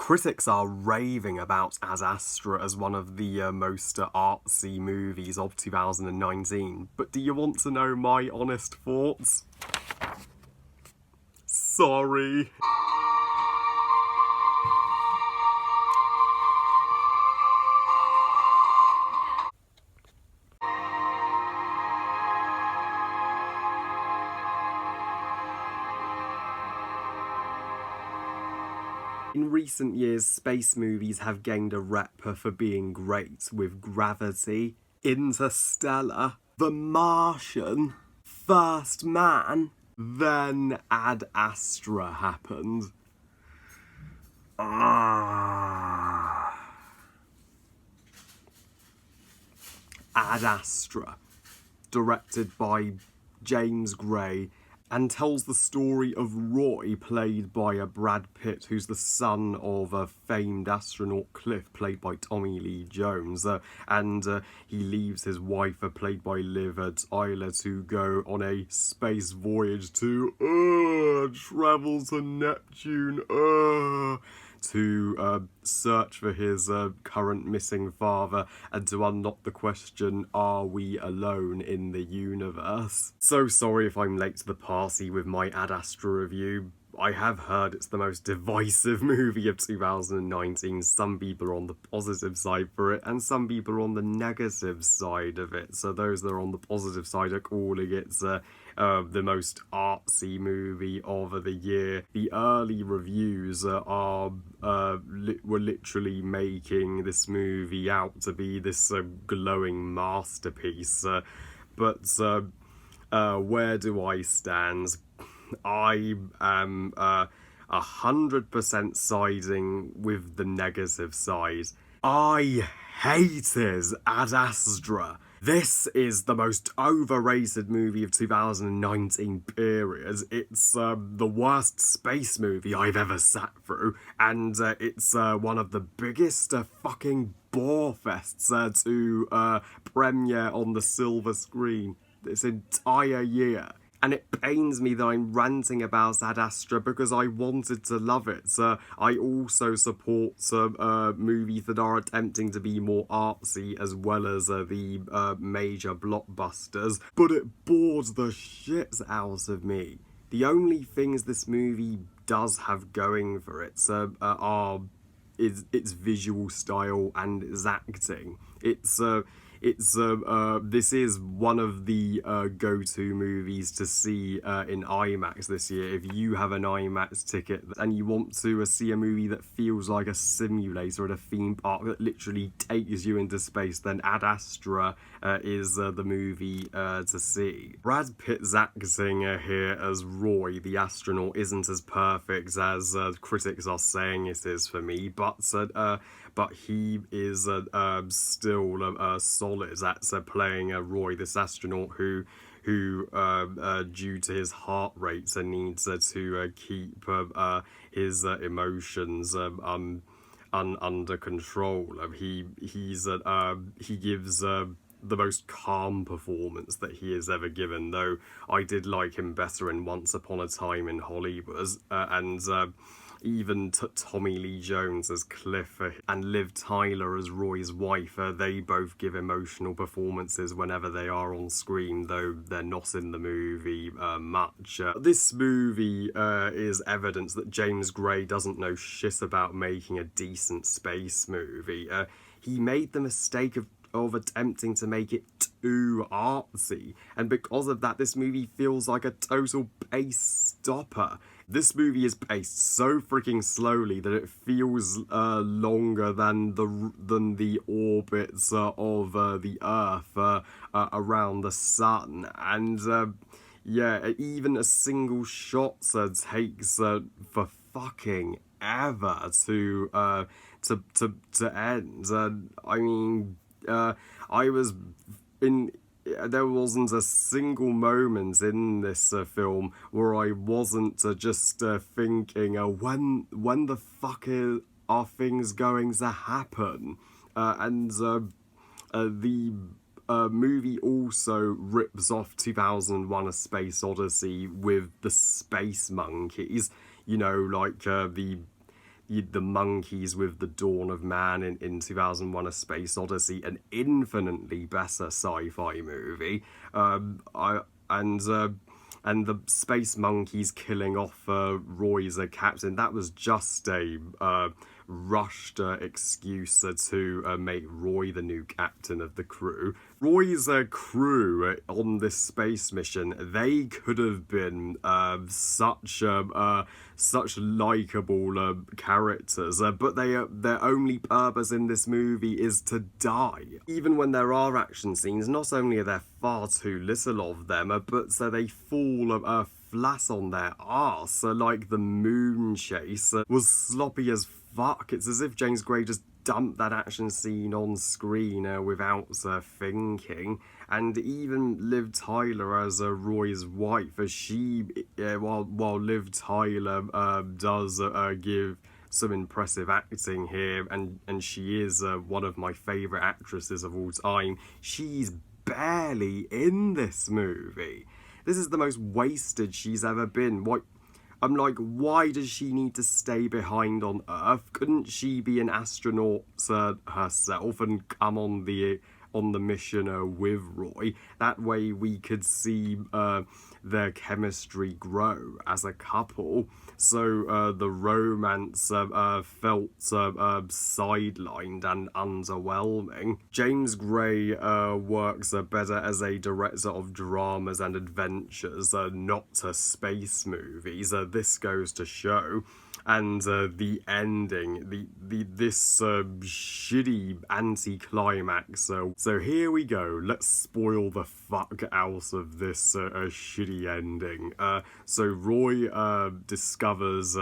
Critics are raving about Astra as one of the most artsy movies of 2019, but do you want to know my honest thoughts? Sorry. In recent years, space movies have gained a rep for being great, with Gravity, Interstellar, The Martian, First Man. Then Ad Astra happened. Ad Astra, directed by James Gray, and tells the story of Roy, played by Brad Pitt, who's the son of a famed astronaut Cliff, played by Tommy Lee Jones, and he leaves his wife, played by Liv Tyler, to go on a space voyage to travel to Neptune, to search for his current missing father and to unlock the question, are we alone in the universe? So sorry if I'm late to the party with my Ad Astra review. I have heard it's the most divisive movie of 2019. Some people are on the positive side for it, and some people are on the negative side of it. So those that are on the positive side are calling it the most artsy movie of the year. The early reviews were literally making this movie out to be this glowing masterpiece. But where do I stand? I am 100% siding with the negative side. I hated Ad Astra. This is the most overrated movie of 2019, period. It's the worst space movie I've ever sat through, and it's one of the biggest fucking BOREFESTs to premiere on the silver screen this entire year. And it pains me that I'm ranting about Ad Astra because I wanted to love it. I also support movies that are attempting to be more artsy as well as the major blockbusters. But it bored the shit out of me. The only things this movie does have going for it are its visual style and its acting. This is one of the go-to movies to see in IMAX this year. If you have an IMAX ticket and you want to see a movie that feels like a simulator at a theme park that literally takes you into space, then Ad Astra is the movie to see. Brad Pitt's acting here as Roy, the astronaut, isn't as perfect as critics are saying it is for me, but he is still solid at playing Roy, this astronaut who due to his heart rate needs to keep his emotions under control. He gives the most calm performance that he has ever given, though I did like him better in Once Upon a Time in Hollywood, and even Tommy Lee Jones as Cliff and Liv Tyler as Roy's wife, they both give emotional performances whenever they are on screen, though they're not in the movie much. This movie is evidence that James Gray doesn't know shit about making a decent space movie. He made the mistake of attempting to make it too artsy, and because of that, this movie feels like a total pace stopper. This movie is paced so freaking slowly that it feels longer than the orbits of the Earth around the sun, and yeah, even a single shot takes for fucking ever to end. I mean, there wasn't a single moment in this film where I wasn't just thinking, when the fuck are things going to happen? And the movie also rips off 2001: A Space Odyssey with the space monkeys. You know, like the the monkeys with The Dawn of Man in 2001: A Space Odyssey, an infinitely better sci-fi movie. And the space monkeys killing off Roy as a captain, that was just a rushed excuse to make Roy the new captain of the crew. Roy's crew on this space mission, they could have been such likable characters, but their only purpose in this movie is to die. Even when there are action scenes, not only are there far too little of them, but so they fall flat on their arse. Like the moon chase was sloppy as fuck. It's as if James Gray just dumped that action scene on screen without thinking. And even Liv Tyler as Roy's wife, as she while Liv Tyler does give some impressive acting here, and she is one of my favourite actresses of all time, she's barely in this movie. This is the most wasted she's ever been. I'm like, why does she need to stay behind on Earth? Couldn't she be an astronaut herself and come on the mission with Roy? That way we could see their chemistry grow as a couple. So the romance felt sidelined and underwhelming. James Gray works better as a director of dramas and adventures, not space movies. This goes to show. And the ending, this shitty anti-climax. So here we go. Let's spoil the fuck out of this shitty ending. So Roy discovers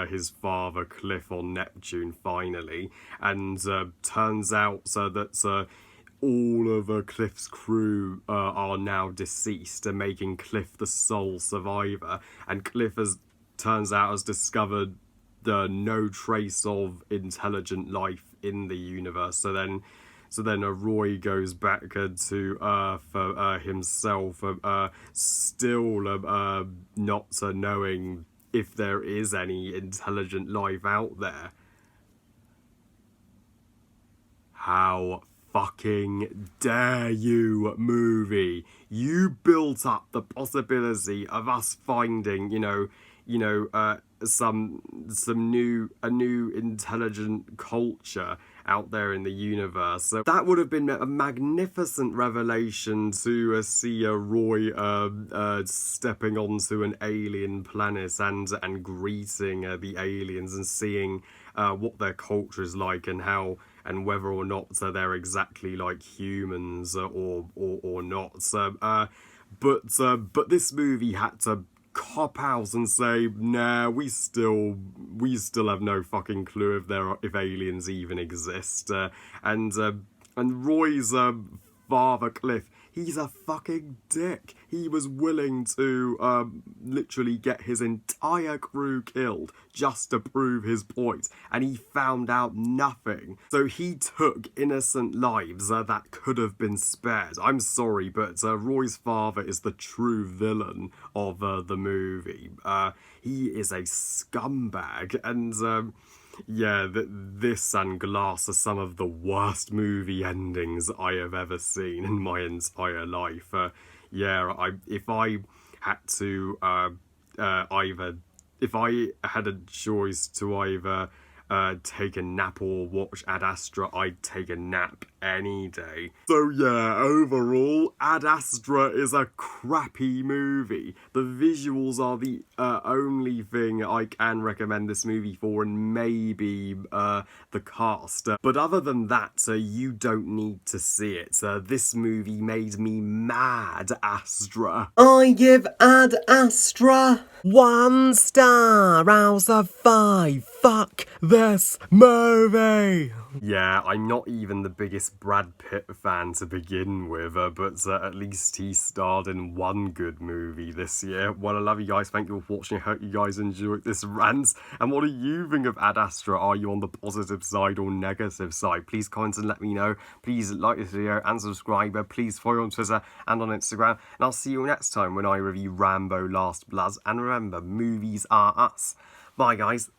his father Cliff on Neptune finally, and turns out that all of Cliff's crew are now deceased, making Cliff the sole survivor. And Cliff turns out has discovered no trace of intelligent life in the universe. So then Roy goes back to Earth himself, still not knowing if there is any intelligent life out there. How fucking dare you, movie? You built up the possibility of us finding, some new intelligent culture out there in the universe. So that would have been a magnificent revelation to see Roy stepping onto an alien planet and greeting the aliens and seeing what their culture is like and whether or not they're exactly like humans or not. But this movie had to cop out and say, nah, we still have no fucking clue if aliens even exist. And Roy's father Cliff, he's a fucking dick. He was willing to literally get his entire crew killed just to prove his point, and he found out nothing. So he took innocent lives that could have been spared. I'm sorry, but Roy's father is the true villain of the movie. He is a scumbag, and yeah, this and Glass are some of the worst movie endings I have ever seen in my entire life. If I had to if I had a choice to either take a nap or watch Ad Astra, I'd take a nap any day. So yeah, overall, Ad Astra is a crappy movie. The visuals are the only thing I can recommend this movie for, and maybe the cast. But other than that, you don't need to see it. This movie made me mad, Astra. I give Ad Astra 1 star out of 5. Fuck this movie! Yeah, I'm not even the biggest Brad Pitt fan to begin with, but at least he starred in one good movie this year. Well, I love you guys. Thank you for watching. I hope you guys enjoyed this rant. And what do you think of Ad Astra? Are you on the positive side or negative side? Please comment and let me know. Please like this video and subscribe. Please follow on Twitter and on Instagram. And I'll see you next time when I review Rambo Last Blood. And remember, movies are us. Bye, guys.